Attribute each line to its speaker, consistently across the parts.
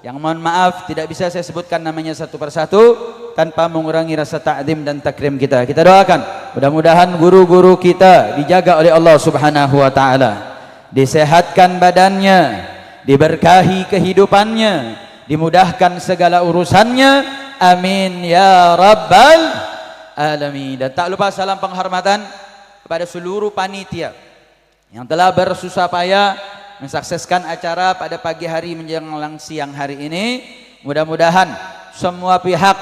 Speaker 1: yang mohon maaf tidak bisa saya sebutkan namanya satu persatu tanpa mengurangi rasa ta'zim dan takrim kita. Kita doakan mudah-mudahan guru-guru kita dijaga oleh Allah Subhanahu wa taala, disehatkan badannya, diberkahi kehidupannya, dimudahkan segala urusannya, amin ya rabbal alamin. Dan tak lupa salam penghormatan kepada seluruh panitia yang telah bersusah payah mensukseskan acara pada pagi hari menjelang siang hari ini. Mudah-mudahan semua pihak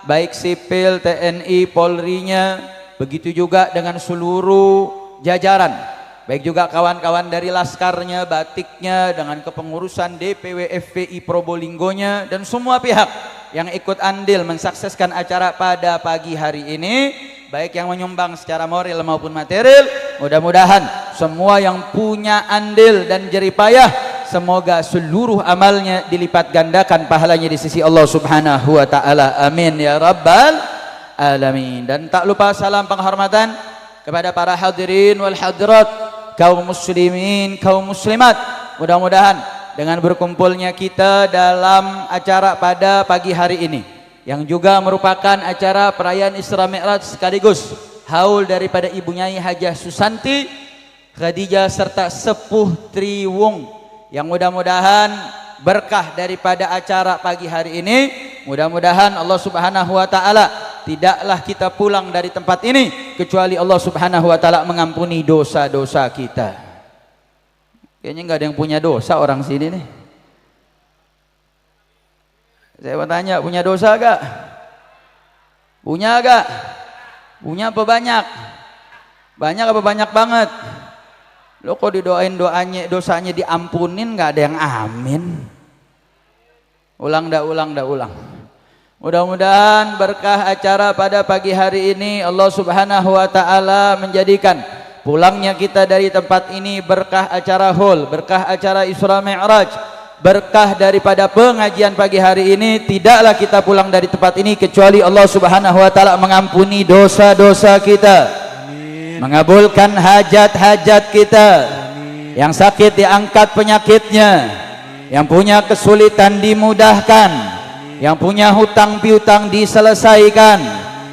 Speaker 1: baik sipil, TNI, Polri-nya, begitu juga dengan seluruh jajaran, baik juga kawan-kawan dari laskarnya, batiknya, dengan kepengurusan DPW FPI Probolinggonya, dan semua pihak yang ikut andil mensukseskan acara pada pagi hari ini, baik yang menyumbang secara moral maupun material. Mudah-mudahan semua yang punya andil dan jeripayah, semoga seluruh amalnya dilipat gandakan pahalanya di sisi Allah Subhanahu wa taala, amin ya rabbal alamin. Dan tak lupa salam penghormatan kepada para hadirin wal hadirat, kaum muslimin, kaum muslimat. Mudah-mudahan dengan berkumpulnya kita dalam acara pada pagi hari ini, yang juga merupakan acara perayaan Isra Mi'raj sekaligus haul daripada Ibu Nyai Hajah Susanti Khadijah serta Sepuh Triwung, yang mudah-mudahan berkah daripada acara pagi hari ini. Mudah-mudahan Allah Subhanahu wa taala tidaklah kita pulang dari tempat ini kecuali Allah Subhanahu wa taala mengampuni dosa-dosa kita. Kayaknya nggak ada yang punya dosa orang sini nih. Saya mau tanya, punya dosa gak? Punya gak? Punya apa banyak? Banyak apa banyak banget? Lo kok didoain dosanya diampunin, nggak ada yang amin. Ulang. Mudah-mudahan berkah acara pada pagi hari ini Allah Subhanahu wa taala menjadikan pulangnya kita dari tempat ini berkah acara haul, berkah acara Isra Mi'raj, berkah daripada pengajian pagi hari ini. Tidaklah kita pulang dari tempat ini kecuali Allah Subhanahu wa taala mengampuni dosa-dosa kita, mengabulkan hajat-hajat kita. Amin. Yang sakit diangkat penyakitnya, yang punya kesulitan dimudahkan, yang punya hutang piutang diselesaikan,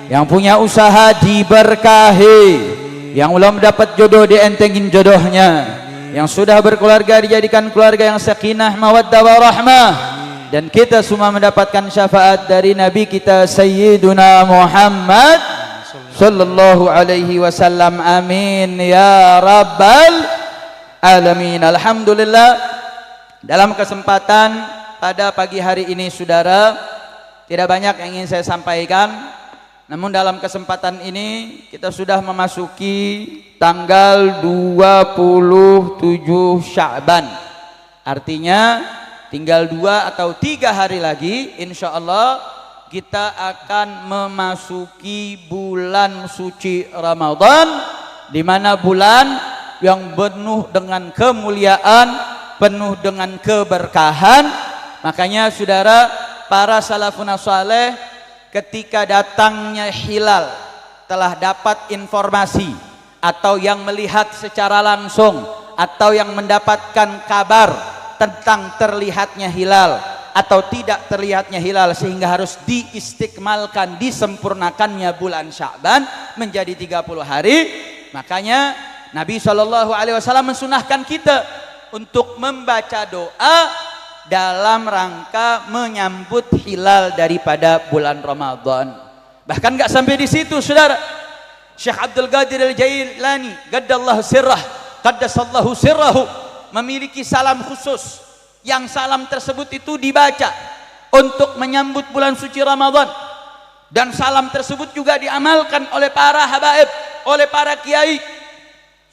Speaker 1: yang punya usaha diberkahi, yang belum dapat jodoh dientengin jodohnya, yang sudah berkeluarga dijadikan keluarga yang sakinah mawaddah warahmah, dan kita semua mendapatkan syafaat dari Nabi kita Sayyiduna Muhammad sallallahu alaihi wasallam, amin ya rabbal alamin. Alhamdulillah, dalam kesempatan pada pagi hari ini saudara, tidak banyak yang ingin saya sampaikan, namun dalam kesempatan ini kita sudah memasuki tanggal 27 Sya'ban, artinya tinggal 2 atau 3 hari lagi insyaallah kita akan memasuki bulan suci Ramadan, di mana bulan yang penuh dengan kemuliaan, penuh dengan keberkahan. Makanya saudara, para salafun saleh ketika datangnya hilal telah dapat informasi, atau yang melihat secara langsung, atau yang mendapatkan kabar tentang terlihatnya hilal atau tidak terlihatnya hilal, sehingga harus diistiqmalkan, disempurnakannya bulan Sya'ban menjadi 30 hari. Makanya Nabi SAW mensunahkan kita untuk membaca doa dalam rangka menyambut hilal daripada bulan Ramadan. Bahkan gak sampai di situ saudara, Syekh Abdul Qadir Al-Jailani qaddallahu sirrah, qaddasallahu sirrahu, memiliki salam khusus, yang salam tersebut itu dibaca untuk menyambut bulan suci Ramadan, dan salam tersebut juga diamalkan oleh para habaib, oleh para kiai.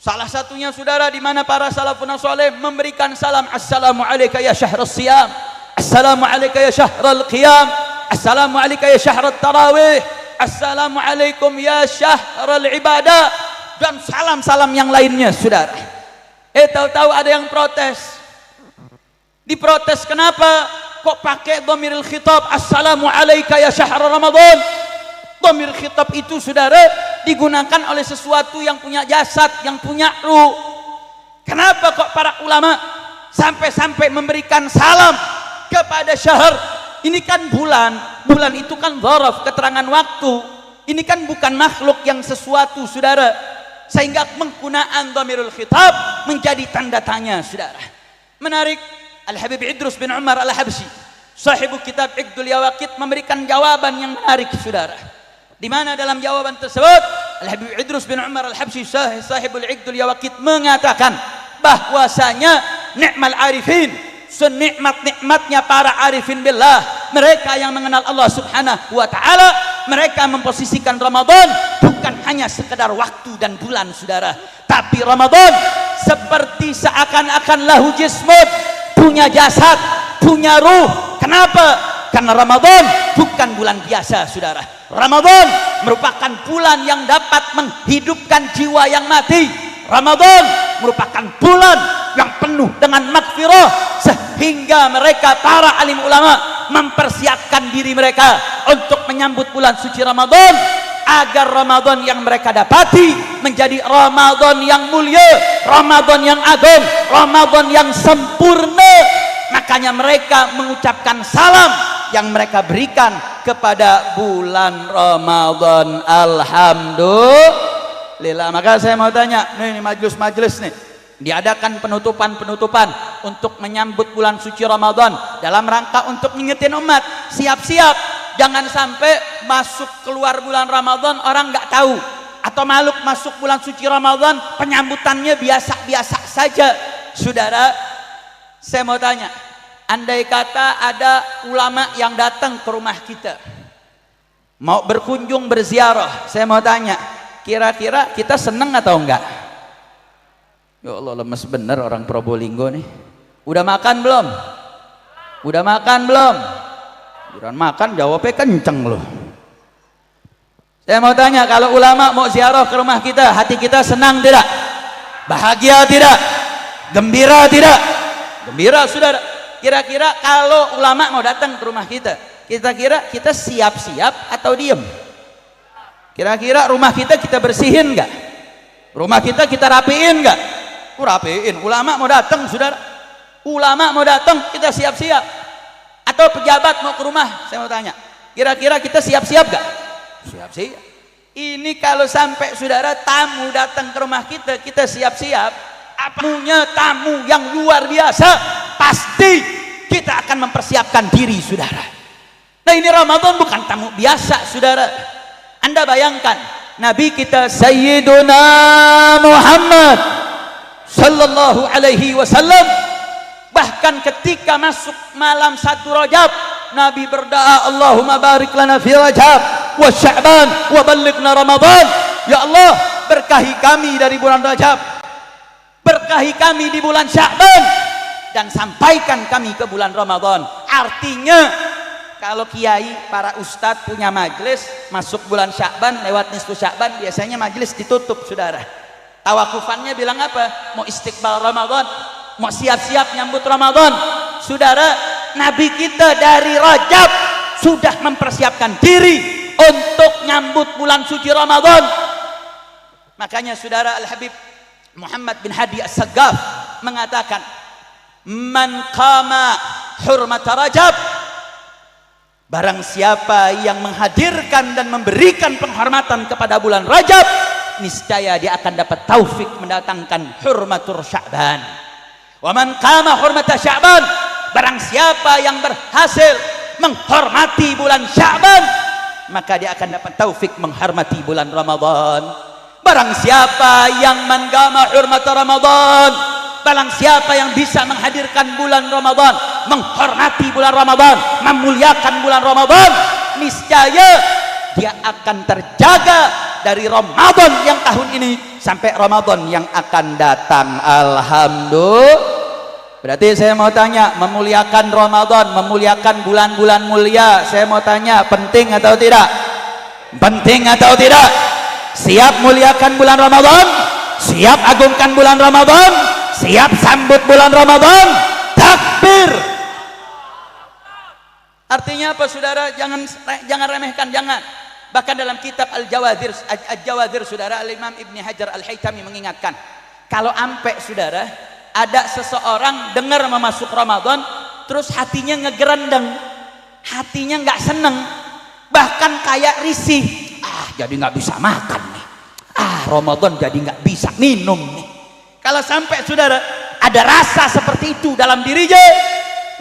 Speaker 1: Salah satunya saudara, di mana para salafun saleh memberikan salam, assalamu alayka ya syahrul siyam, assalamu alayka ya syahrul qiyam, assalamu alayka ya syahrul tarawih, assalamu alaikum ya syahrul ibadah, dan salam-salam yang lainnya saudara. Tahu-tahu ada yang protes. Diprotes, kenapa kok pakai dhamiril khitab assalamu alayka ya syahrul ramadan? Dhamir khitab itu saudara digunakan oleh sesuatu yang punya jasad, yang punya ruh. Kenapa kok para ulama sampai-sampai memberikan salam kepada syahr. Ini kan bulan. Bulan itu kan dzaraf, keterangan waktu. Ini kan bukan makhluk yang sesuatu, saudara. Sehingga penggunaan dhamirul khitab menjadi tanda tanya, saudara. Menarik, Al-Habib Idrus bin Umar Al-Habsyi, sahibu kitab Iqdul Yawaqit, memberikan jawaban yang menarik, saudara. Di mana dalam jawaban tersebut Al-Habib Idrus bin Umar Al-Habsyi, sahibul Iqdul Yawaqit, mengatakan bahwasanya ni'mal arifin, senikmat-nikmatnya para arifin billah, mereka yang mengenal Allah Subhanahu wa taala, mereka memposisikan Ramadan bukan hanya sekedar waktu dan bulan, saudara, tapi Ramadan seperti seakan-akan lahu jismud, punya jasad, punya ruh. Kenapa? Karena Ramadan bukan bulan biasa, saudara. Ramadan merupakan bulan yang dapat menghidupkan jiwa yang mati. Ramadan merupakan bulan yang penuh dengan maghfirah, sehingga mereka para alim ulama mempersiapkan diri mereka untuk menyambut bulan suci Ramadan, agar Ramadan yang mereka dapati menjadi Ramadan yang mulia, Ramadan yang agung, Ramadan yang sempurna. Makanya mereka mengucapkan salam yang mereka berikan kepada bulan Ramadan. Alhamdulillah. Maka saya mau tanya, nih majelis-majelis nih, diadakan penutupan-penutupan untuk menyambut bulan suci Ramadan dalam rangka untuk ngingetin umat, siap-siap, jangan sampai masuk keluar bulan Ramadan orang nggak tahu, atau makhluk masuk bulan suci Ramadan penyambutannya biasa-biasa saja. Saudara, saya mau tanya, andai kata ada ulama yang datang ke rumah kita mau berkunjung, berziarah, saya mau tanya, kira-kira kita seneng atau enggak? Ya Allah, lemes bener orang Probolinggo nih. Udah makan belum? Udah makan belum? Udah makan, jawabnya kenceng loh. Saya mau tanya, kalau ulama mau ziarah ke rumah kita, hati kita senang tidak? Bahagia tidak? Gembira tidak? Gembira, saudara. Kira-kira kalau ulama mau datang ke rumah kita, kira-kira kita siap-siap atau diem? Kira-kira rumah kita bersihin nggak? Rumah kita rapiin nggak? Rapiin. Ulama mau datang, saudara. Ulama mau datang, kita siap-siap. Atau pejabat mau ke rumah, saya mau tanya, kira-kira kita siap-siap nggak? Siap-siap. Ini kalau sampai saudara tamu datang ke rumah kita siap-siap, punya tamu yang luar biasa, pasti kita akan mempersiapkan diri, saudara. Nah, ini Ramadan bukan tamu biasa, saudara. Anda bayangkan, Nabi kita Sayyiduna Muhammad sallallahu alaihi wasallam, bahkan ketika masuk malam 1 Rajab, Nabi berdoa, Allahumma barik lana fi Rajab wa Sya'ban wa ballighna Ramadan. Ya Allah, berkahi kami dari bulan Rajab, berkahi kami di bulan Sya'ban, dan sampaikan kami ke bulan Ramadan. Artinya kalau kiai, para ustadz punya majelis masuk bulan Sya'ban, lewat nisfu Sya'ban, biasanya majelis ditutup, saudara. Tawakufannya bilang apa? Mau istiqbal Ramadan, mau siap-siap nyambut Ramadan. Saudara, Nabi kita dari Rajab sudah mempersiapkan diri untuk nyambut bulan suci Ramadan. Makanya saudara, Al-Habib Muhammad bin Hadi As-Saggaf mengatakan, man qama hurmat Rajab, barang siapa yang menghadirkan dan memberikan penghormatan kepada bulan Rajab, niscaya dia akan dapat taufik mendatangkan hurmatur Sya'ban. Wa man qama hurmata Sya'ban, barang siapa yang berhasil menghormati bulan Sya'ban, maka dia akan dapat taufik menghormati bulan Ramadan. Barang siapa yang menggama hurmat Ramadan, barang siapa yang bisa menghadirkan bulan Ramadan, menghormati bulan Ramadan, memuliakan bulan Ramadan, niscaya dia akan terjaga dari Ramadan yang tahun ini sampai Ramadan yang akan datang. Alhamdulillah. Berarti saya mau tanya, memuliakan Ramadan, memuliakan bulan-bulan mulia, saya mau tanya, penting atau tidak? Penting atau tidak? Siap muliakan bulan Ramadan? Siap agungkan bulan Ramadan? Siap sambut bulan Ramadan? Takbir. Artinya apa, saudara? Jangan remehkan, jangan. Bahkan dalam kitab Al-Jawadhir, saudara, Al-Imam Ibni Hajar Al-Haytami mengingatkan, kalau ampe, saudara, ada seseorang dengar memasuk Ramadan, terus hatinya ngegerendeng, hatinya nggak seneng, bahkan kayak risih. Jadi nggak bisa makan nih. Ramadan jadi nggak bisa minum nih. Kalau sampai saudara ada rasa seperti itu dalam dirinya,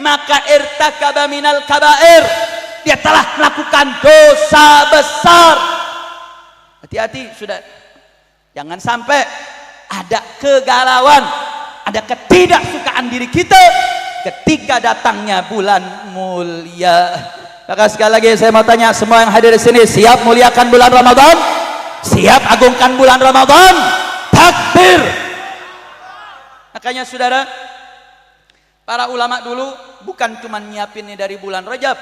Speaker 1: maka irtakaba minal kabair, dia telah melakukan dosa besar. Hati-hati saudara, jangan sampai ada kegalauan, ada ketidaksukaan diri kita ketika datangnya bulan mulia. Maka sekali lagi saya mau tanya semua yang hadir di sini, siap muliakan bulan Ramadan? Siap agungkan bulan Ramadan? Takbir. Makanya saudara, para ulama dulu bukan cuma nyiapinnya dari bulan Rajab.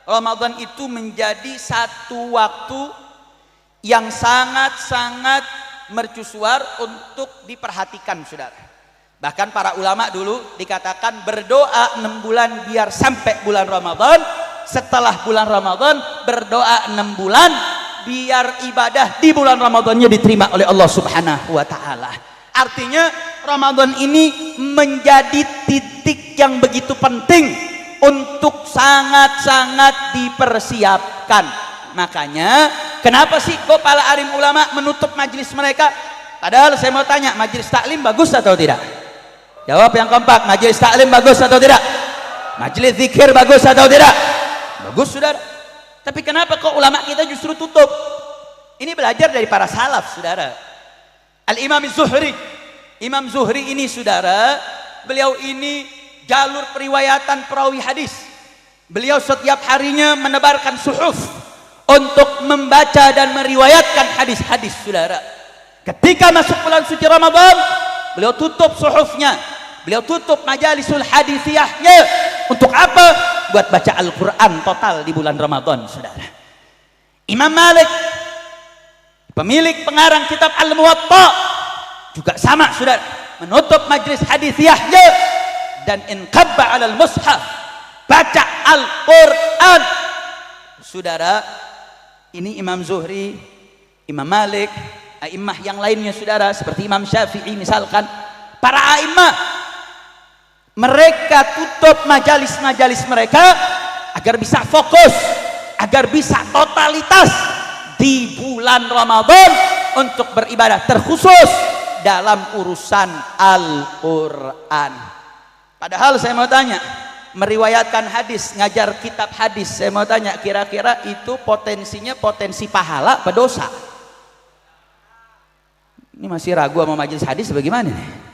Speaker 1: Ramadan itu menjadi satu waktu yang sangat-sangat mercusuar untuk diperhatikan saudara. Bahkan para ulama dulu dikatakan berdoa 6 bulan biar sampai bulan Ramadan. Setelah bulan Ramadan berdoa 6 bulan biar ibadah di bulan Ramadannya diterima oleh Allah Subhanahu wa taala. Artinya Ramadan ini menjadi titik yang begitu penting untuk sangat-sangat dipersiapkan. Makanya kenapa sih kok para alim ulama menutup majelis mereka? Padahal saya mau tanya, majelis taklim bagus atau tidak? Jawab yang kompak, majelis taklim bagus atau tidak? Majelis zikir bagus atau tidak? Bagus saudara. Tapi kenapa kok ulama kita justru tutup? Ini belajar dari para salaf saudara. Al-Imam Zuhri, Imam Zuhri ini saudara, beliau ini jalur periwayatan perawi hadis. Beliau setiap harinya menebarkan suhuf untuk membaca dan meriwayatkan hadis-hadis saudara. Ketika masuk bulan suci Ramadan, beliau tutup suhufnya, beliau tutup majalisul hadisiyahnya. Untuk apa? Buat baca Al-Quran total di bulan Ramadan saudara. Imam Malik, pemilik pengarang kitab Al-Muwatta, juga sama saudara, menutup majlis hadisiyahnya dan inqabba 'alal mushaf, baca Al-Quran saudara. Ini Imam Zuhri, Imam Malik, a'immah yang lainnya saudara, seperti Imam Syafi'i misalkan, para a'immah, mereka tutup majalis-majalis mereka agar bisa fokus, agar bisa totalitas di bulan Ramadan untuk beribadah, terkhusus dalam urusan Al-Quran. Padahal saya mau tanya, meriwayatkan hadis, ngajar kitab hadis, saya mau tanya, kira-kira itu potensinya potensi pahala apa dosa? Ini masih ragu sama majelis hadis bagaimana nih?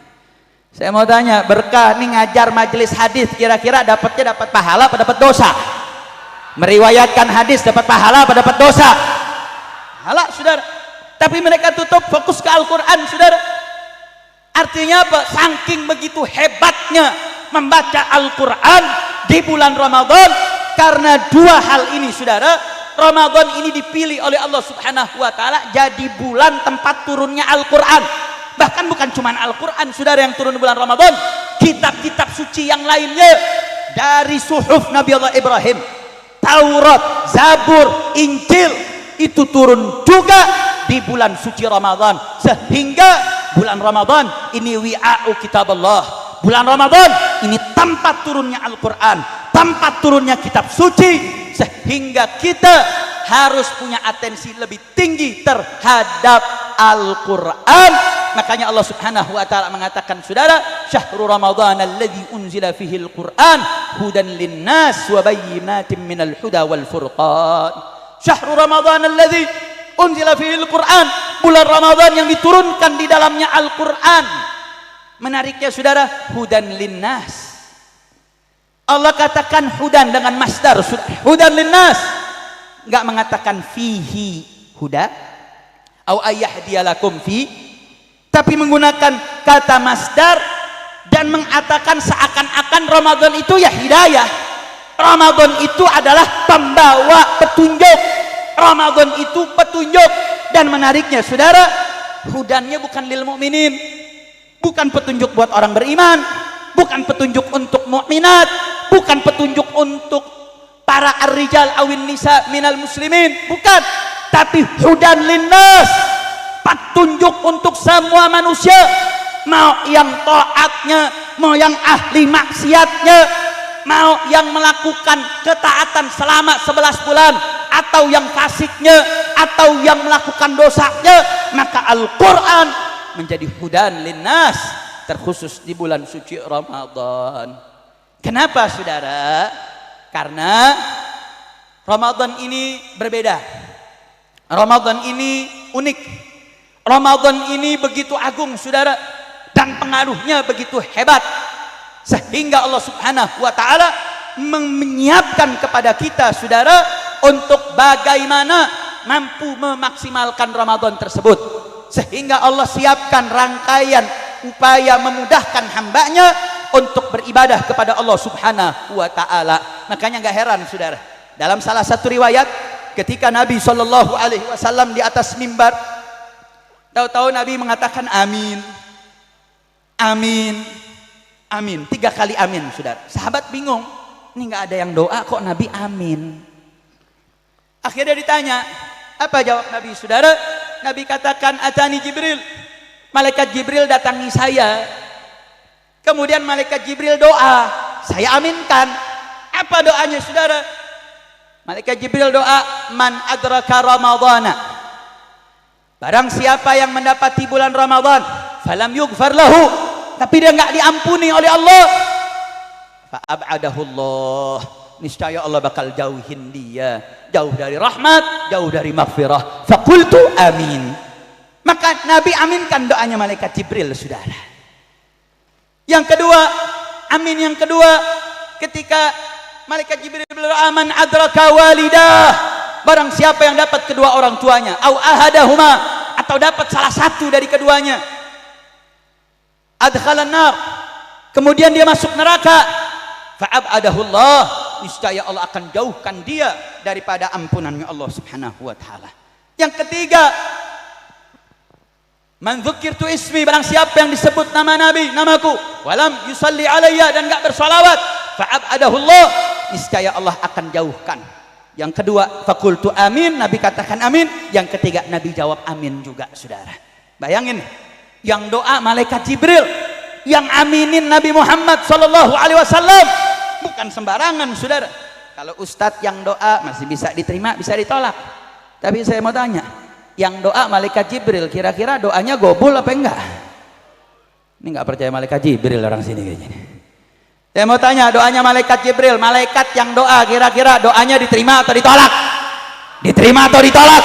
Speaker 1: Saya mau tanya, berkah nih ngajar majelis hadis, kira-kira dapatnya dapat pahala apa dapat dosa? Meriwayatkan hadis dapat pahala apa dapat dosa? Pahala saudara. Tapi mereka tutup fokus ke Al-Quran saudara. Artinya apa? Saking begitu hebatnya membaca Al-Quran di bulan Ramadan, karena dua hal ini saudara. Ramadan ini dipilih oleh Allah Subhanahu wa taala jadi bulan tempat turunnya Al-Quran. Bahkan bukan cuma Al-Quran saudara yang turun di bulan Ramadan, kitab-kitab suci yang lainnya, dari suhuf Nabi Allah Ibrahim, Taurat, Zabur, Injil, itu turun juga di bulan suci Ramadan. Sehingga bulan Ramadan ini wi'a'u kitab Allah, bulan Ramadan ini tempat turunnya Al-Quran, tempat turunnya kitab suci, sehingga kita harus punya atensi lebih tinggi terhadap Al-Quran. Makanya Allah Subhanahu wa taala mengatakan saudara, syahrul ramadhan alladzi unzila fihi al-Qur'an hudan linnas wa bayyinatin minal huda wal furqan. Syahrul ramadhan alladzi unzila fihi al-Qur'an, bulan Ramadan yang diturunkan di dalamnya Al-Qur'an. Menariknya saudara, hudan linnas. Allah katakan hudan dengan masdar, hudan linnas. Enggak mengatakan fihi huda au ayyahdiyalakum fi, tapi menggunakan kata masdar dan mengatakan seakan-akan Ramadan itu ya hidayah. Ramadan itu adalah pembawa petunjuk. Ramadan itu petunjuk. Dan menariknya saudara, hudannya bukan lil mukminin, bukan petunjuk buat orang beriman, bukan petunjuk untuk mukminat, bukan petunjuk untuk para ar-rijal awin nisa minal muslimin, bukan, tapi hudan linnas, petunjuk untuk semua manusia, mau yang taatnya, mau yang ahli maksiatnya. mau yang melakukan ketaatan selama 11 bulan atau yang fasiknya atau yang melakukan dosanya, maka Al-Quran menjadi hudan linnas, terkhusus di bulan suci Ramadan. Kenapa saudara? Karena Ramadan ini berbeda, Ramadan ini unik, Ramadan ini begitu agung saudara, dan pengaruhnya begitu hebat, sehingga Allah Subhanahu wa ta'ala menyiapkan kepada kita saudara untuk bagaimana mampu memaksimalkan Ramadan tersebut, sehingga Allah siapkan rangkaian upaya memudahkan hambanya untuk beribadah kepada Allah Subhanahu wa ta'ala. Makanya gak heran saudara, dalam salah satu riwayat ketika Nabi SAW di atas mimbar, tahu-tahu Nabi mengatakan amin, amin, amin, 3 kali amin saudara. Sahabat bingung, ini gak ada yang doa kok Nabi amin. Akhirnya ditanya, apa jawab Nabi saudara? Nabi katakan, atani Jibril, malaikat Jibril datangi saya, kemudian malaikat Jibril doa, saya aminkan. Apa doanya saudara? Malaikat Jibril doa, man adraka ramadhana, barang siapa yang mendapati bulan Ramadan, falam yughfar lahu, tapi dia enggak diampuni oleh Allah, fa ab'adahullah, niscaya Allah bakal jauhin dia, jauh dari rahmat, jauh dari maghfirah. Faqultu amin. Maka Nabi aminkan doanya malaikat Jibril saudara. Yang kedua, amin yang kedua, ketika malaikat Jibril berdoa, man adraka walidah, barang siapa yang dapat kedua orang tuanya, au ahadahuma, atau dapat salah satu dari keduanya, adkhalan nar, kemudian dia masuk neraka, fa'abadahullah, niscaya Allah akan jauhkan dia daripada ampunannya Allah Subhanahu wa ta'ala. Yang ketiga, man dzukirtu ismi, barang siapa yang disebut nama Nabi, namaku, walam yusalli alayya, dan enggak bersalawat, fa'abadahullah, niscaya Allah akan jauhkan. Yang kedua, faqultu amin, Nabi katakan amin. Yang ketiga, Nabi jawab amin juga saudara. Bayangin, yang doa malaikat Jibril, yang aminin Nabi Muhammad sallallahu alaihi wasallam, bukan sembarangan saudara. Kalau ustadz yang doa masih bisa diterima, bisa ditolak. Tapi saya mau tanya, yang doa malaikat Jibril, kira-kira doanya gobul apa enggak? Ini enggak percaya malaikat Jibril orang sini kayaknya. Saya mau tanya, doanya malaikat Jibril, malaikat yang doa, kira-kira doanya diterima atau ditolak? Diterima atau ditolak?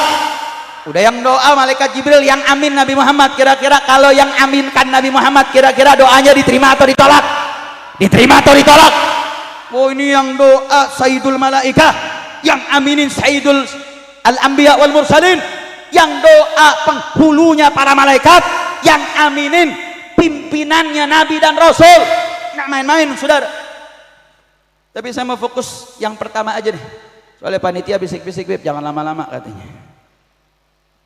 Speaker 1: Udah yang doa malaikat Jibril, yang amin Nabi Muhammad, kira-kira kalau yang aminkan Nabi Muhammad, kira-kira doanya diterima atau ditolak? Diterima atau ditolak? Oh, ini yang doa Sayyidul Malaikah, yang aminin Sayyidul Al-Anbiya wal Mursalin, yang doa penghulunya para malaikat, yang aminin pimpinannya Nabi dan Rasul. Nggak main-main saudara. Tapi saya mau fokus yang pertama aja nih, soalnya panitia bisik-bisik, Bib, jangan lama-lama katanya.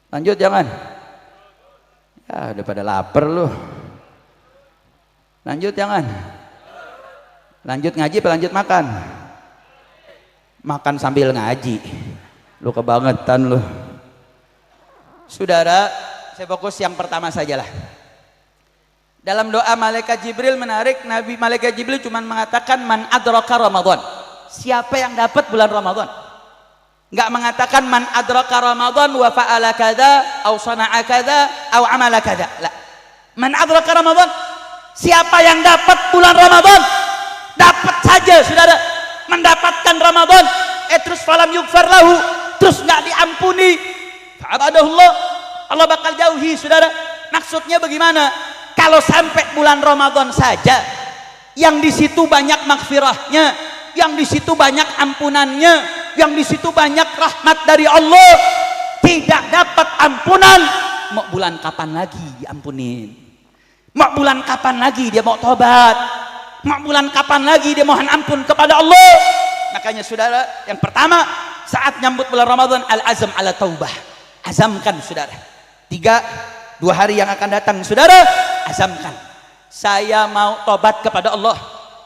Speaker 1: Lanjut jangan, ya udah pada lapar lu. Lanjut jangan, lanjut ngaji apa lanjut makan? Makan sambil ngaji, lu kebangetan lu. Saudara, saya fokus yang pertama sajalah. Dalam doa malaikat Jibril menarik, Nabi malaikat Jibril cuma mengatakan man adraka Ramadan, siapa yang dapat bulan Ramadan. Enggak mengatakan man adraka Ramadan wa fa'ala kada au sana'a kada au amala kada. La. Man adraka Ramadan, siapa yang dapat bulan Ramadan, dapat saja saudara, mendapatkan Ramadan, terus falam yughfar lahu, terus enggak diampuni, fa'abadahullah, Allah bakal jauhi saudara. Maksudnya bagaimana? Kalau sampai bulan Ramadan saja, yang di situ banyak maghfirahnya, yang di situ banyak ampunannya, yang di situ banyak rahmat dari Allah, tidak dapat ampunan, mau bulan kapan lagi diampunin? Mau bulan kapan lagi dia mau tobat? Mau bulan kapan lagi dia mohon ampun kepada Allah? Makanya saudara, yang pertama saat nyambut bulan Ramadan, al-azam ala taubah, azamkan saudara. 2 hari yang akan datang saudara, azamkan, saya mau tobat kepada Allah.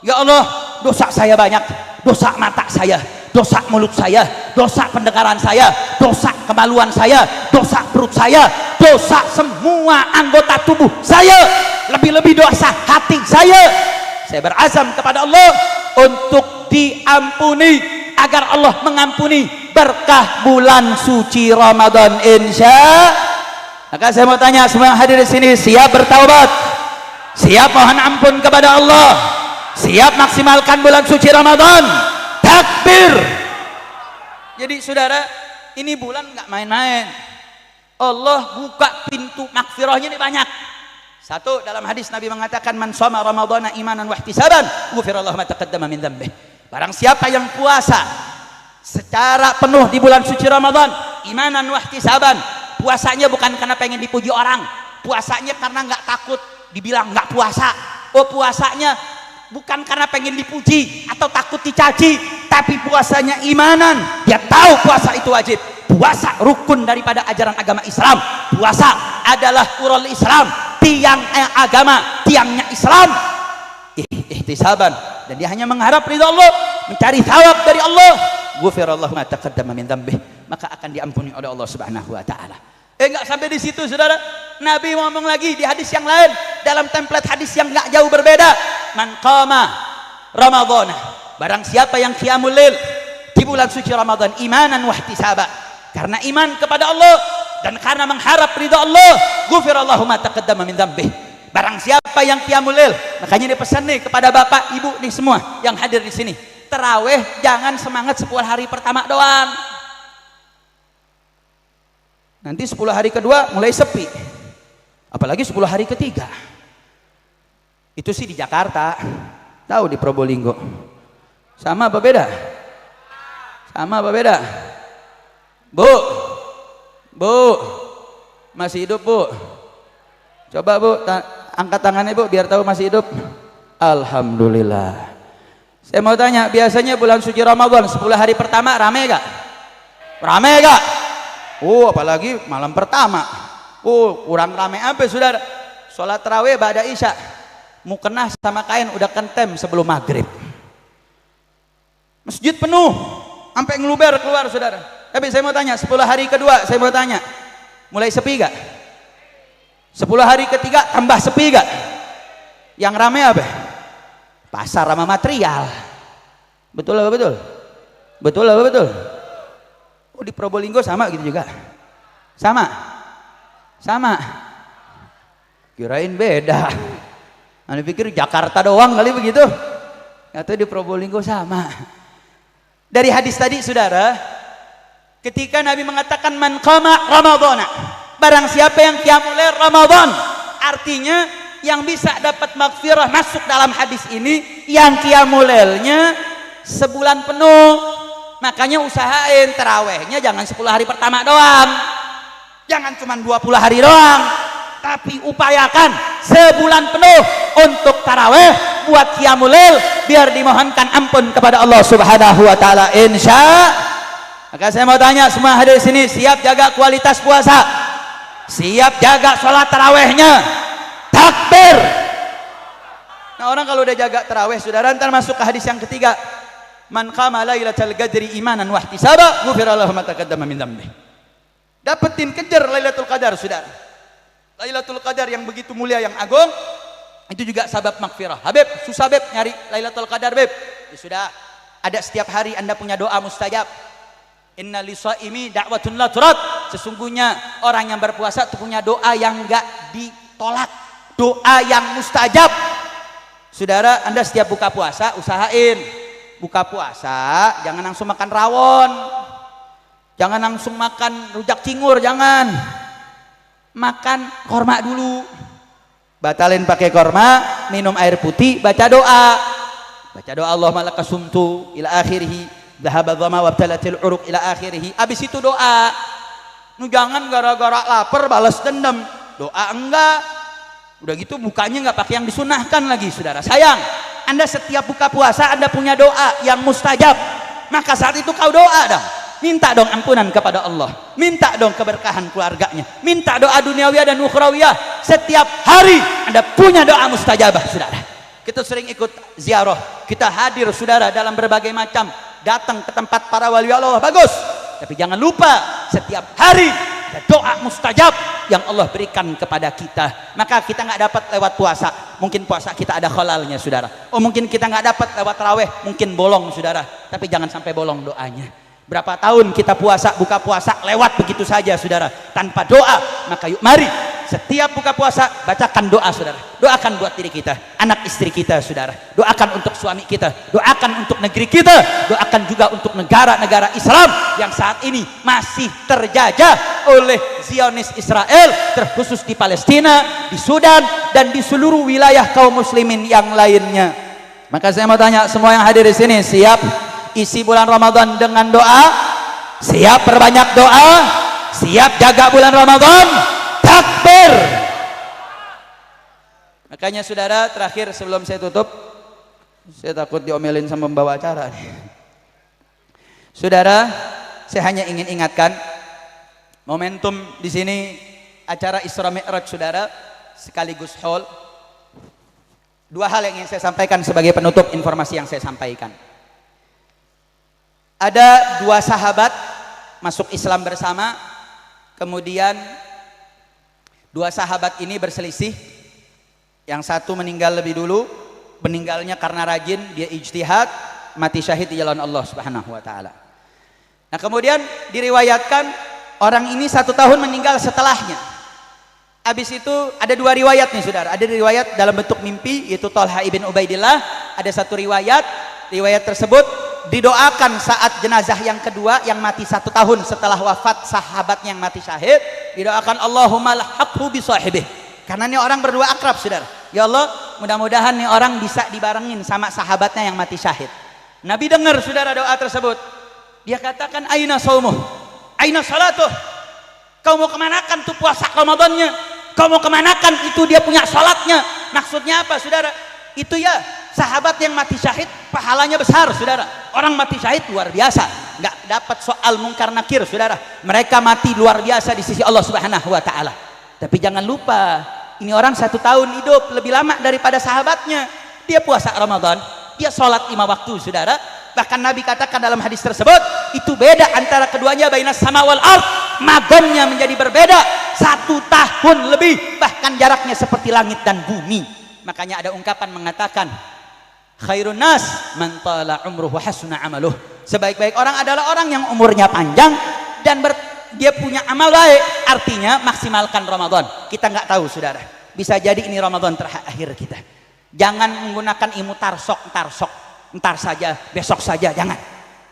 Speaker 1: Ya Allah, dosa saya banyak, dosa mata saya, dosa mulut saya, dosa pendengaran saya, dosa kemaluan saya, dosa perut saya, dosa semua anggota tubuh saya, lebih-lebih dosa hati saya. Saya berazam kepada Allah untuk diampuni, agar Allah mengampuni berkah bulan suci Ramadan insya. Maka saya mau tanya semua yang hadir di sini, siap bertaubat, siap mohon ampun kepada Allah, siap maksimalkan bulan suci Ramadan? Takbir. Jadi saudara, ini bulan nggak main-main. Allah buka pintu makfirahnya ini banyak. Satu, dalam hadis Nabi mengatakan, man shoma ramadhana imanan wa ihtisaban ghufirallahu ma taqaddama min dzambih. Barang siapa yang puasa secara penuh di bulan suci Ramadan, imanan wa ihtisaban, puasanya bukan karena pengen dipuji orang, puasanya karena nggak takut dibilang nggak puasa. Oh, puasanya bukan karena pengen dipuji atau takut dicaci, tapi puasanya imanan. Dia tahu puasa itu wajib. Puasa rukun daripada ajaran agama Islam. Puasa adalah urul Islam, tiang agama, tiangnya Islam. Ihtisaban, dan dia hanya mengharap ridha Allah, mencari thawab dari Allah. Ghufirallahu ma taqaddama min dzambih, maka akan diampuni oleh Allah Subhanahu wa taala. Enggak sampai di situ saudara, Nabi ngomong lagi di hadis yang lain, dalam template hadis yang enggak jauh berbeda, man qama ramadhana, barang siapa yang qiyamul lail di bulan suci Ramadan imanan wa ihtisaba, karena iman kepada Allah dan karena mengharap ridha Allah, ghufirallahu ma taqaddama min dzambih. Barang siapa yang qiyamul lail, makanya dipesan nih kepada bapak ibu nih semua yang hadir di sini, tarawih jangan semangat 10 hari pertama doang. Nanti 10 hari kedua mulai sepi, apalagi 10 hari ketiga. Itu sih di Jakarta, tahu di Probolinggo sama apa beda? Sama apa beda? Bu masih hidup bu? Coba bu angkat tangannya bu biar tahu masih hidup. Alhamdulillah. Saya mau tanya, biasanya bulan suci Ramadan 10 hari pertama rame gak? Rame gak? Oh, apalagi malam pertama. Oh, kurang rame apa saudara? Sholat tarawih ba'da isya, mukena sama kain udah kentem sebelum maghrib. Masjid penuh sampai ngeluber keluar saudara. Tapi saya mau tanya, 10 hari kedua saya mau tanya, mulai sepi gak? 10 hari ketiga tambah sepi gak? Yang rame apa? Pasar sama material. Betul apa betul? Betul apa betul? Oh, di Probolinggo sama gitu juga? Sama? Kirain beda. Anda pikir Jakarta doang kali begitu? Atau di Probolinggo sama? Dari hadis tadi saudara, ketika Nabi mengatakan man qama ramadhana, barang siapa yang qiyamul lail Ramadan, artinya yang bisa dapat maghfirah masuk dalam hadis ini yang qiyamul lailnya sebulan penuh. Makanya usahain tarawehnya jangan 10 hari pertama doang, jangan cuma 20 hari doang, tapi upayakan sebulan penuh untuk taraweh buat qiyamul lail, biar dimohonkan ampun kepada Allah Subhanahu wa taala insya. Maka saya mau tanya semua hadir di sini, siap jaga kualitas puasa? Siap jaga sholat tarawehnya? Takbir. Nah, orang kalau udah jaga taraweh saudara, ntar masuk ke hadis yang ketiga, man qama lailatal qadri imanan wa ihtisaba ghufira lahu ma taqaddama min dzambih. Dapetin, kejar Lailatul Qadar saudara. Lailatul Qadar yang begitu mulia, yang agung, itu juga sabab maghfirah. Habib, susah beb nyari Lailatul Qadar beb. Ya sudah, ada setiap hari Anda punya doa mustajab. Inna lisaimi da'watun la turad. Sesungguhnya orang yang berpuasa itu punya doa yang enggak ditolak, doa yang mustajab. Saudara, Anda setiap buka puasa usahain buka puasa jangan langsung makan rawon, jangan langsung makan rujak cingur, jangan. Makan korma dulu. Batalin pakai korma, minum air putih, baca doa. Baca doa Allahumma lakasumtu ila akhirih. Dhahaba dhama wabtalatil uruq ila akhirih. Habis itu doa. Nu jangan gara-gara lapar balas dendam. Doa enggak. Udah gitu bukanya enggak pakai yang disunahkan lagi saudara. Sayang, Anda setiap buka puasa Anda punya doa yang mustajab. Maka saat itu kau doa dah. Minta dong ampunan kepada Allah. Minta dong keberkahan keluarganya. Minta doa duniawiyah dan ukhrawiyah. Setiap hari Anda punya doa mustajabah saudara. Kita sering ikut ziarah. Kita hadir saudara dalam berbagai macam, datang ke tempat para wali Allah, bagus. Tapi jangan lupa setiap hari ada doa mustajab. yang Allah berikan kepada kita. Maka kita nggak dapat lewat puasa, mungkin puasa kita ada halalnya saudara. Oh mungkin kita nggak dapat lewat taraweh, mungkin bolong saudara. Tapi jangan sampai bolong doanya. Berapa tahun kita puasa, buka puasa lewat begitu saja saudara, tanpa doa. Maka yuk mari setiap buka puasa bacakan doa saudara. Doakan buat diri kita, anak istri kita saudara. Doakan untuk suami kita, doakan untuk negeri kita, doakan juga untuk negara-negara Islam yang saat ini masih terjajah oleh Zionis Israel, terkhusus di Palestina, di Sudan, dan di seluruh wilayah kaum muslimin yang lainnya. Maka saya mau tanya semua yang hadir di sini, siap isi bulan Ramadan dengan doa? Siap perbanyak doa? Siap jaga bulan Ramadan? Takbir. Makanya saudara, terakhir sebelum saya tutup, saya takut diomelin sama pembawa acara. Saudara, saya hanya ingin ingatkan momentum di sini acara Isra Mi'raj saudara, sekaligus haul. Dua hal yang ingin saya sampaikan sebagai penutup informasi yang saya sampaikan. Ada dua sahabat masuk Islam bersama, kemudian dua sahabat ini berselisih. Yang satu meninggal lebih dulu, meninggalnya karena rajin, dia ijtihad, mati syahid di jalan Allah Subhanahu wa taala. Nah, kemudian diriwayatkan orang ini 1 tahun meninggal setelahnya. Habis itu ada dua riwayat nih saudara. Ada riwayat dalam bentuk mimpi, yaitu Thalha ibn Ubaidillah. Ada satu riwayat tersebut didoakan saat jenazah yang kedua yang mati 1 tahun setelah wafat sahabatnya yang mati syahid, didoakan Allahumma lahaqhu bi sahibih. Karena ini orang berdua akrab saudara. Ya Allah, mudah-mudahan nih orang bisa dibarengin sama sahabatnya yang mati syahid. Nabi dengar saudara doa tersebut. Dia katakan aina saumuh? Aina salatuh? Kau mau kemanakan tuh puasa Ramadannya? Kau mau kemanakan itu dia punya salatnya? Maksudnya apa saudara? Itu ya sahabat yang mati syahid pahalanya besar saudara. Orang mati syahid luar biasa, nggak dapat soal mungkar nakir saudara. Mereka mati luar biasa di sisi Allah Subhanahu wa taala. Tapi jangan lupa, ini orang 1 tahun hidup lebih lama daripada sahabatnya. Dia puasa Ramadan, dia sholat 5 waktu saudara. Bahkan Nabi katakan dalam hadis tersebut, itu beda antara keduanya, bainas sama wal ard, magonnya menjadi berbeda 1 tahun lebih, bahkan jaraknya seperti langit dan bumi. Makanya ada ungkapan mengatakan, khairun nas man tala umruhu hasuna amaluh. Sebaik-baik orang adalah orang yang umurnya panjang dan dia punya amal baik. Artinya maksimalkan Ramadan. Kita nggak tahu saudara, bisa jadi ini Ramadan terakhir kita. Jangan menggunakan ilmu tarsok, entar saja, besok saja, jangan.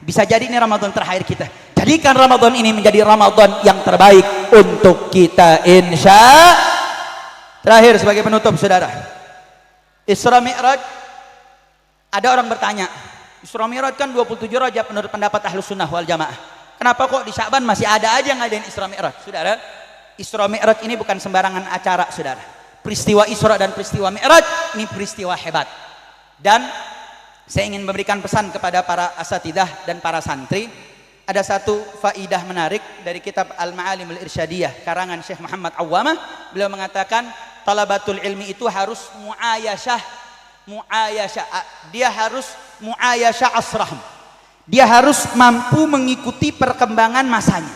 Speaker 1: Bisa jadi ini Ramadan terakhir kita. Jadikan Ramadan ini menjadi Ramadan yang terbaik untuk kita insya. Terakhir sebagai penutup saudara, Isra Mi'raj. Ada orang bertanya, Isra Mi'raj kan 27 Rajab menurut pendapat Ahlus Sunnah wal Jamaah. Kenapa kok di Sya'ban masih ada aja yang ngadain Isra Mi'raj? Saudara, Isra Mi'raj ini bukan sembarangan acara saudara. Peristiwa Isra dan peristiwa Mi'raj ini peristiwa hebat. Dan saya ingin memberikan pesan kepada para asatidah dan para santri. Ada satu faidah menarik dari kitab Al-Ma'alimul Irsyadiyah karangan Syekh Muhammad Awwamah. Beliau mengatakan talabatul ilmi itu harus muayasyah. Dia harus muayasyah asrahum. Dia harus mampu mengikuti perkembangan masanya.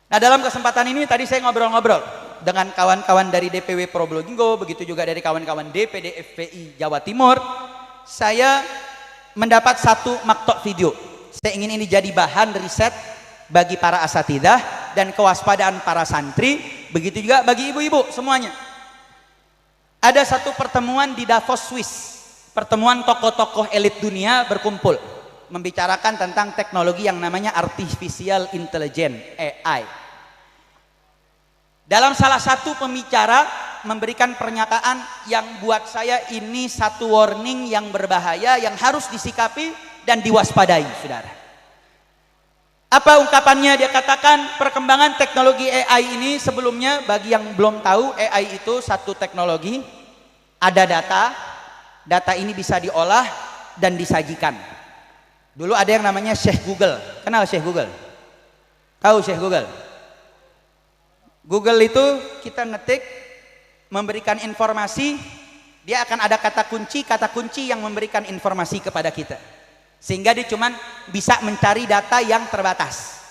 Speaker 1: Nah, dalam kesempatan ini tadi saya ngobrol-ngobrol dengan kawan-kawan dari DPW Probolinggo, begitu juga dari kawan-kawan DPD FPI Jawa Timur. Saya mendapat satu maktok video. Saya ingin ini jadi bahan riset bagi para asatidah dan kewaspadaan para santri, begitu juga bagi ibu-ibu semuanya. Ada satu pertemuan di Davos, Swiss. Pertemuan tokoh-tokoh elit dunia berkumpul membicarakan tentang teknologi yang namanya artificial intelligence, AI. Dalam salah satu pembicara memberikan pernyataan yang buat saya ini satu warning yang berbahaya yang harus disikapi dan diwaspadai, saudara. Apa ungkapannya? Dia katakan perkembangan teknologi AI ini sebelumnya, bagi yang belum tahu, AI itu satu teknologi, ada data ini bisa diolah dan disajikan. Dulu ada yang namanya Syekh Google. Kenal Syekh Google? Tahu Syekh Google? Google itu kita ngetik, memberikan informasi, dia akan ada kata kunci yang memberikan informasi kepada kita. Sehingga dia cuman bisa mencari data yang terbatas.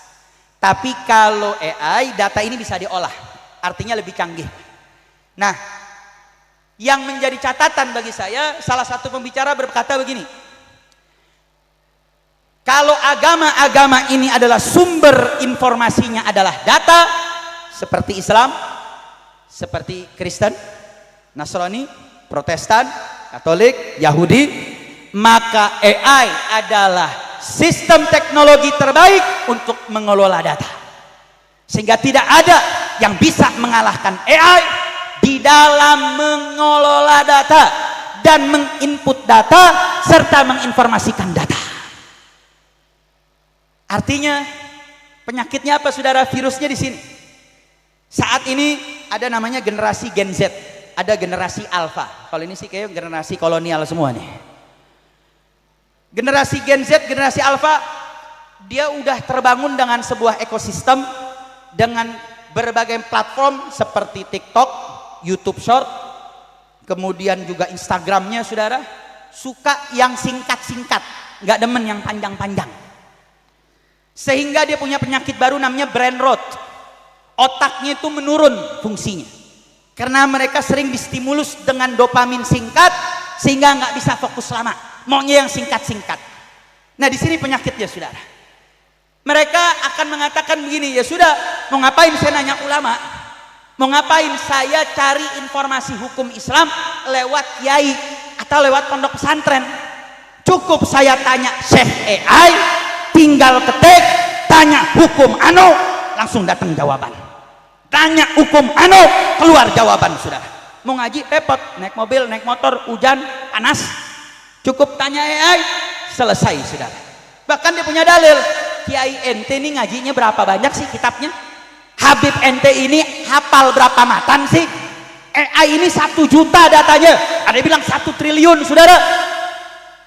Speaker 2: Tapi kalau AI, data ini bisa diolah, artinya lebih canggih. Nah, yang menjadi catatan bagi saya, salah satu pembicara berkata begini, kalau agama-agama ini adalah sumber informasinya adalah data, seperti Islam, seperti Kristen, Nasrani, Protestan, Katolik, Yahudi, maka AI adalah sistem teknologi terbaik untuk mengelola data, sehingga tidak ada yang bisa mengalahkan AI di dalam mengelola data dan menginput data serta menginformasikan data. Artinya penyakitnya apa saudara? Virusnya di sini. Saat ini ada namanya generasi Gen Z, ada generasi Alpha. Kalau ini sih kayak generasi kolonial semua nih. Generasi Gen Z, generasi Alpha, dia udah terbangun dengan sebuah ekosistem dengan berbagai platform seperti TikTok, YouTube Short, kemudian juga Instagramnya saudara, suka yang singkat-singkat, nggak demen yang panjang-panjang. Sehingga dia punya penyakit baru namanya brain rot. Otaknya itu menurun fungsinya. Karena mereka sering distimulus dengan dopamin singkat sehingga nggak bisa fokus lama. Maunya yang singkat-singkat. Nah, di sini penyakitnya saudara. Mereka akan mengatakan begini, ya sudah, mau ngapain saya nanya ulama? Mau ngapain saya cari informasi hukum Islam lewat kiai atau lewat pondok pesantren? Cukup saya tanya Syekh AI, tinggal ketik, tanya hukum anu, langsung datang jawaban. Tanya hukum anu, keluar jawaban saudara. Mau ngaji repot, naik mobil, naik motor, hujan, panas, cukup tanya AI, selesai saudara. Bahkan dia punya dalil, Kiai ente ini ngajinya berapa banyak sih kitabnya? Habib ente ini hafal berapa matan sih? AI ini 1 juta datanya, ada yang bilang 1 triliun saudara.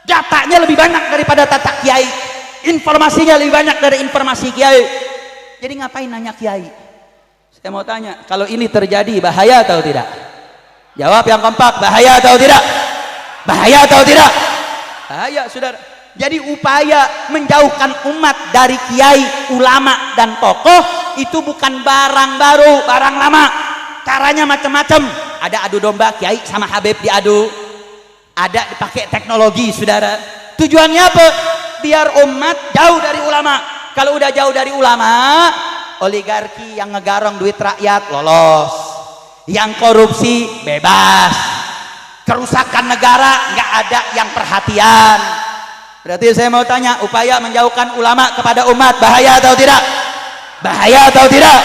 Speaker 2: Datanya lebih banyak daripada data Kiai, informasinya lebih banyak dari informasi Kiai. Jadi ngapain nanya Kiai? Saya mau tanya, kalau ini terjadi bahaya atau tidak? Jawab yang kompak, bahaya atau tidak? Bahaya atau tidak? Bahaya saudara. Jadi upaya menjauhkan umat dari kiai, ulama dan tokoh itu bukan barang baru, barang lama. Caranya macam-macam. Ada adu domba kiai sama habib diadu. Ada dipakai teknologi saudara. Tujuannya apa? Biar umat jauh dari ulama. Kalau udah jauh dari ulama, oligarki yang ngegarong duit rakyat lolos. Yang korupsi bebas. Kerusakan negara nggak ada yang perhatian. Berarti saya mau tanya, upaya menjauhkan ulama kepada umat bahaya atau tidak? Bahaya atau tidak?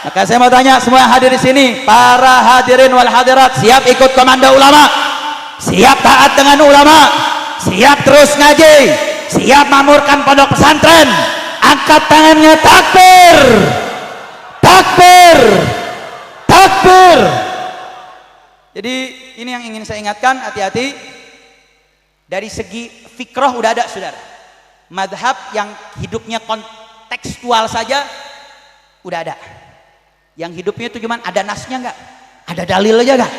Speaker 2: Maka saya mau tanya semua yang hadir di sini, para hadirin wal hadirat, siap ikut komando ulama? Siap taat dengan ulama? Siap terus ngaji? Siap mamurkan pondok pesantren? Angkat tangannya, takbir! Takbir! Takbir! Jadi ini yang ingin saya ingatkan, hati-hati. Dari segi fikroh udah ada saudara. Madhab yang hidupnya kontekstual saja udah ada. Yang hidupnya itu cuman ada nasnya nggak? Ada dalil aja nggak?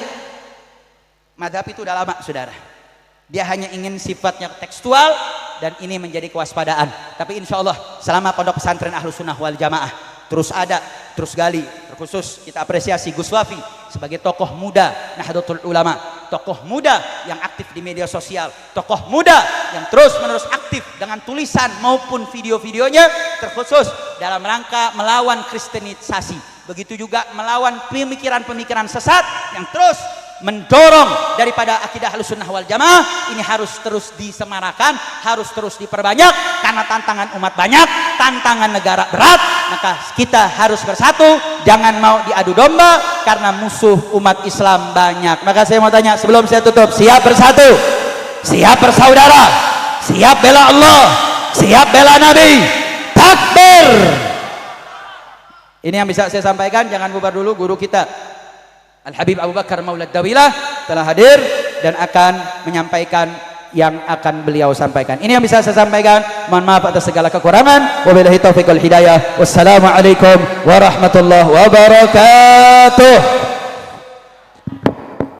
Speaker 2: Madhab itu udah lama saudara. Dia hanya ingin sifatnya tekstual dan ini menjadi kewaspadaan. Tapi insya Allah selama pondok pesantren Ahlus Sunnah wal Jamaah terus ada, terus gali. Terkhusus kita apresiasi Gus Wafi sebagai tokoh muda Nahdlatul Ulama, tokoh muda yang aktif di media sosial, tokoh muda yang terus-menerus aktif dengan tulisan maupun video-videonya, terkhusus dalam rangka melawan kristenisasi. Begitu juga melawan pemikiran-pemikiran sesat yang terus mendorong daripada akidah Ahlussunnah wal Jamaah. Ini harus terus disemarakan, harus terus diperbanyak karena tantangan umat banyak, tantangan negara berat. Maka kita harus bersatu, jangan mau diadu domba karena musuh umat Islam banyak. Maka saya mau tanya sebelum saya tutup, siap bersatu, siap bersaudara, siap bela Allah, siap bela Nabi, takbir. Ini yang bisa saya sampaikan. Jangan bubar dulu. Guru kita Al-Habib Abu Bakar Maulad Dawilah telah hadir dan akan menyampaikan yang akan beliau sampaikan. Ini yang bisa saya sampaikan. Mohon maaf atas segala kekurangan. Wabillahi taufiq wal hidayah. Wassalamualaikum warahmatullahi wabarakatuh.